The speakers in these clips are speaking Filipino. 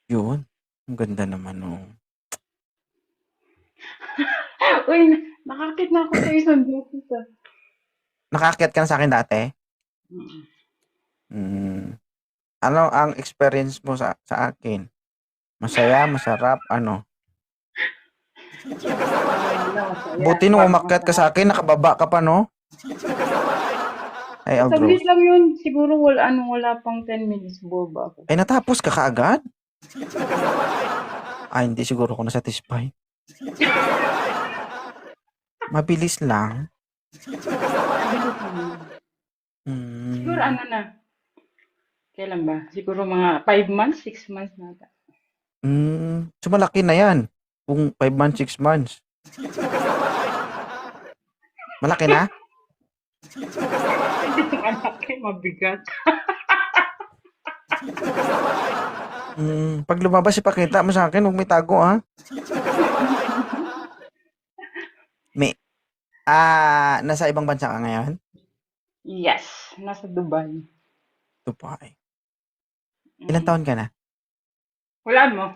Yun, ang ganda naman, oh. Uy, nakakit na ako sa isang beses ah. Nakaakyat ka na sa'kin dati? Mm. Hmm. Ano ang experience mo sa akin? Masaya, masarap, ano? Siyempre, unang-una masaya. Buti nung Bago umakyat ka masarap. sa'kin nakababa ka pa 'no? Ay, Saglit Aldros. lang yun. Siguro wala pang 10 minutes bumaba ako. Ay, natapos ka kaagad? Mm. Ay, hindi siguro ako na-satisfy. Mabilis lang. Mabilis lang yun. Siguro Hmm. ano na, kailan ba? Siguro mga 5 months, 6 months na ata. So malaki na 'yan, kung 5 months, 6 months. Malaki na? Hindi yung anak eh, mabigat. 'Pag lumabas ipakita mo sa'kin, huwag mo itago, May nasa ibang bansa ka ngayon? Yes, nasa Dubai. Dubai. Ilang Mm. taon ka na? Wala mo?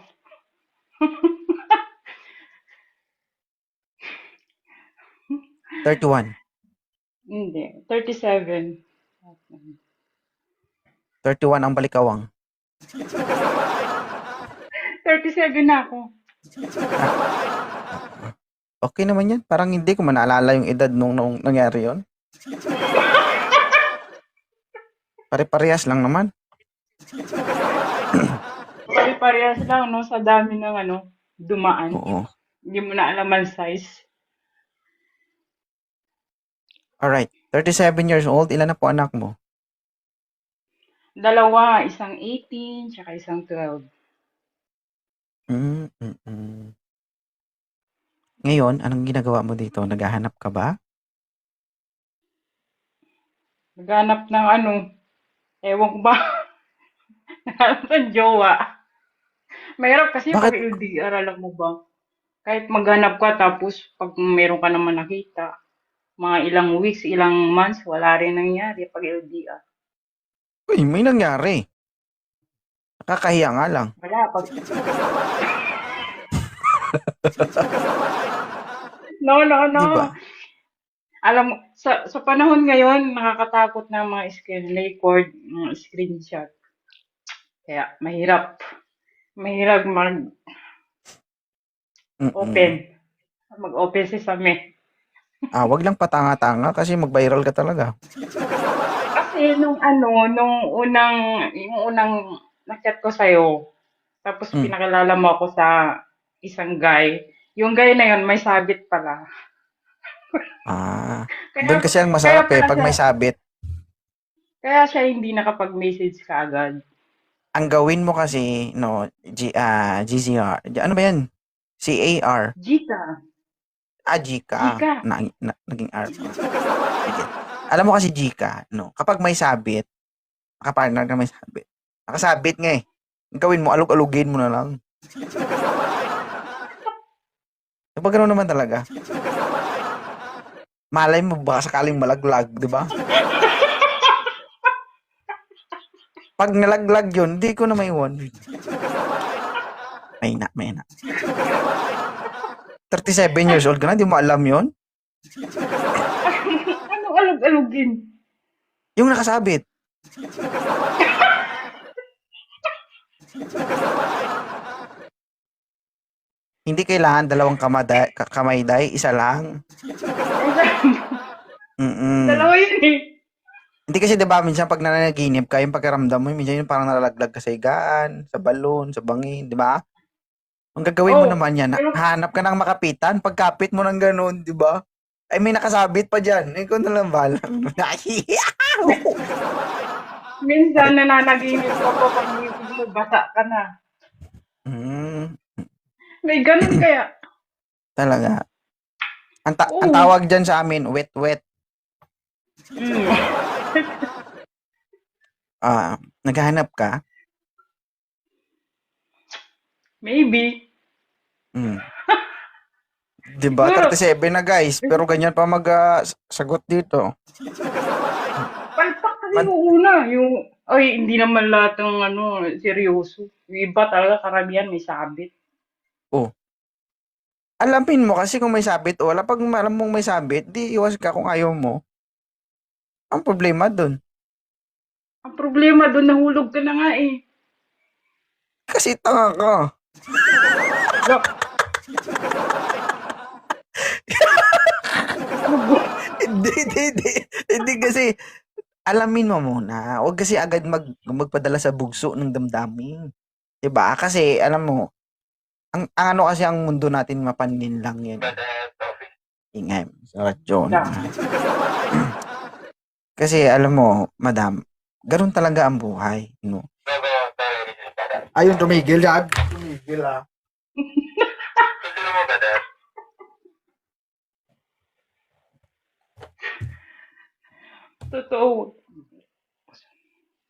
31. Hindi, 37. 31 ang balikawang. 37 na ako. Ah, oo. Okey naman 'yan, parang hindi ko man naalala yung edad nung nangyari yun. Pare-parehas lang naman. Pare-parehas lang, no? Sa dami ng dumaan. Oo. Hindi mo na alam ang size. Alright, 37 years old, ilan na po anak mo? Dalawa, isang 18, tsaka isang 12. Hmm, mm. Ngayon, anong ginagawa mo dito, naghahanap ka ba? Naghanap ng ewan ko ba, naghanap ng jowa. Mahirap kasi pag Bakit LDR, alam mo ba? Kahit maghanap ka, tapos pag meron ka naman nakita, mga ilang weeks, ilang months, wala rin nangyari pag LDR. uy, may nangyari. Nakakahiya nga lang. Wala, pag, no, no, 'Di no. ba? Alam mo, sa panahon ngayon, nakakatakot na mga screen record, mga screenshot. Kaya mahirap. Mahirap mag-open. Mm. Mag-open si Same. 'Wag lang patanga-tanga kasi mag-viral ka talaga. Kasi yung unang na-chat ko sa'yo, tapos Hmm, pinakilala mo ako sa isang guy. Yung guy na yun, may sabit pala. Kaya, Dun kasi ang kaya masarap, pala 'pag siya, may sabit. kaya siya hindi nakapag-message kaagad. Ang gawin mo kasi 'no, GCR, ano ba 'yan? CAR, Jika. GCA, Jika. naging R pa. Sige. Alam mo kasi GCA 'no, kapag may sabit, naka-partner ka may sabit, nakasabit nga, eh. Ang gawin mo alug-alugin mo na lang. Kapag gano'n naman talaga. Malay mo baka sakaling malaglag, 'di ba? 'Pag nalaglag 'yun, 'di ko na maiwan. Mahina. 37 years old ka na, 'di mo alam 'yun? Anong alog-alogin? Yung nakasabit. Hindi kailangan dalawang kamay day, isa lang. Mm. Dalawa yun eh. Hindi kasi 'di ba minsan 'pag nananaginip ka, yung pakiramdam mo minsan yung parang nalalaglag ka sa higaan, sa balon, sa bangin, 'di ba? Ang gagawin mo Oh, naman 'yan, pero hahanap ka ng makapitan, pagkapit mo ng gano'n, 'di ba? Ay may nakasabit pa diyan, ikaw na lang bahala. minsan Pare nananaginip ka pa pag gising mo, basa ka na. hmm, May ganun kaya. talaga. Ang Oo. tawag diyan sa amin, wet-wet. Mm. Naghahanap ka? Maybe. Hmm. 'Di ba Siguro, 37 na guys, pero ganyan pa sagot dito. palpak kasi Mad yung una. Yung Ay, hindi naman lahat ng ano, seryoso. Yung iba talaga karamihan may sabit. Oh, alamin mo kasi kung may sabit o wala. Pag alam mong may sabit, di iwas ka kung ayaw mo. Ang problema dun. Ang problema doon, nahulog ka na nga eh. Kasi tanga ka. Gak, ano ba? Hindi kasi, alamin mo muna. Huwag kasi agad magpadala sa bugso ng damdamin. 'Di ba? Kasi, alam mo, ang ano kasi ang mundo natin mapanin lang yan. Ingay, sa radyo Gak. naman. Kasi, alam mo, madam, ganun talaga ang buhay. No? Ayun, tumigil yan. Tumigil ah. Totoo.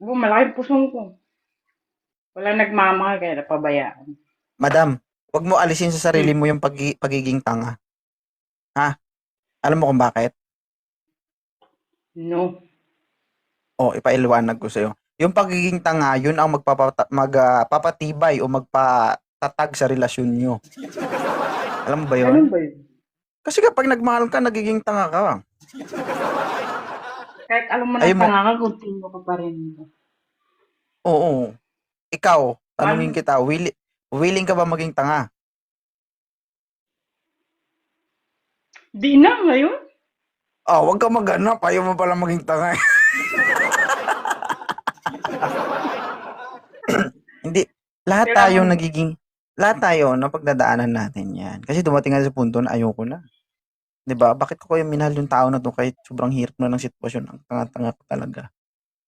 Malaking pusong ko. Wala nagmamahal kaya napabayaan. Madam, wag mo alisin sa sarili Hmm. mo yung pagiging tanga. Ha? Alam mo kung bakit? No. O, ipailiwanag ko sa'yo. Yung pagiging tanga, yun ang magpapatibay o magpatatag sa relasyon nyo. Alam mo ba yun? Ganun ba yun? Kasi kapag nagmahal ka, nagiging tanga ka. Kahit alam mo na Ayun mo, tanga ka, continue ka pa rin. oo. Ikaw, tanungin Paano? kita, willing ka ba maging tanga? Di na ngayon. Wag ka maghanap. Ayaw mo pala maging tanga. Hindi. Pero ako, Lahat tayo, napagdadaanan natin yan. Kasi dumating nga sa punto na ayoko na. 'Di ba? Bakit ko kaya minahal yung tao na to kahit sobrang hirap na ng sitwasyon, ang tanga-tanga ko talaga.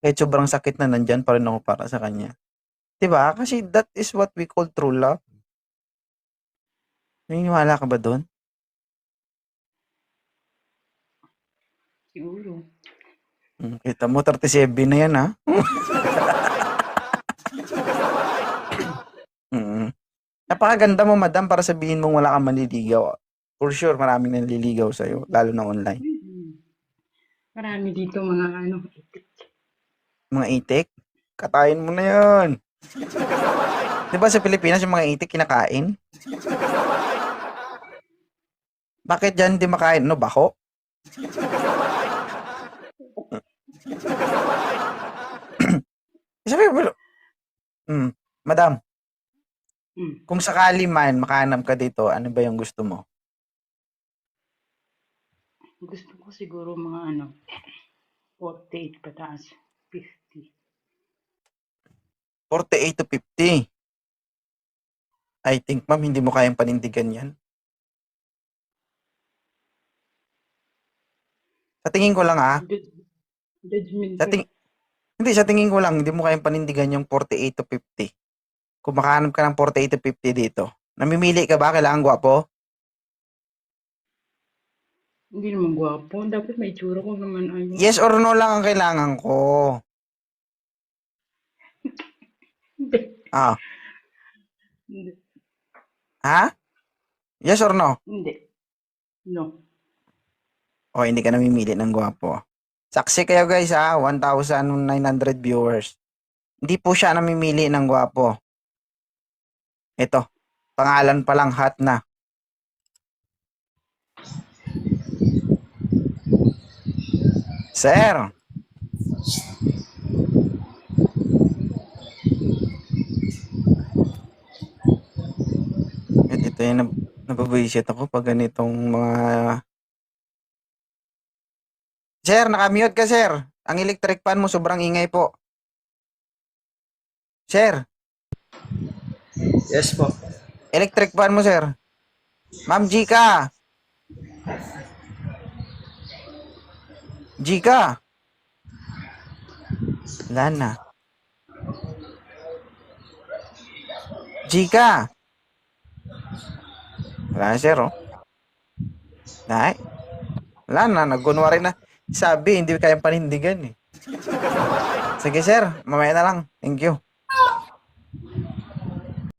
Kahit sobrang sakit na nandyan pa rin ako para sa kanya. 'Di ba? Kasi that is what we call true love. Naniniwala ka ba doon? siguro. Kita mo, 37 na yan, ha? Mm. Napakaganda mo, madam, para sabihin mong wala kang manliligaw. For sure, maraming nanliligaw sa'yo, lalo na online. Marami dito mga ano. Mga itik, katayin mo na yan. Di ba sa Pilipinas, yung mga itik kinakain? Bakit dyan di makain? No, bako? Sabi mo, madam, Hmm. kung sakali man makahanap ka dito, ano ba yung gusto mo? Gusto ko siguro mga ano, 48 pataas. 50. 48 to 50. I think, ma'am, hindi mo kayang panindigan yan. Sa tingin ko lang, ha? Sa Judgmental. ting Hindi, sa tingin ko lang, hindi mo kayang panindigan yung 48 to 50. Kung makahanap ka ng 48 to 50 dito, namimili ka ba? Kailangan gwapo? Hindi naman gwapo. Dapat may tsura ko naman ayos. Yes or no lang ang kailangan ko. Hindi. Ah, Hindi. ha? Yes or no? Hindi. No. O, hindi ka namimili ng gwapo. Saksi kayo guys ha, 1,900 viewers. Hindi po siya namimili ng gwapo. Ito, pangalan pa lang hot na. Sir, ito yung nababisit ako pag ganitong mga... Sir, nakamute ka sir. Ang electric fan mo sobrang ingay po. Sir, Yes po. electric fan mo sir. Ma'am Jika. Jika. Wala na. Jika. Wala na sir oh. Dahil. Wala na, nagkunwari na. Sabi, hindi kayang panindigan eh. Sige sir, mamaya na lang. Thank you.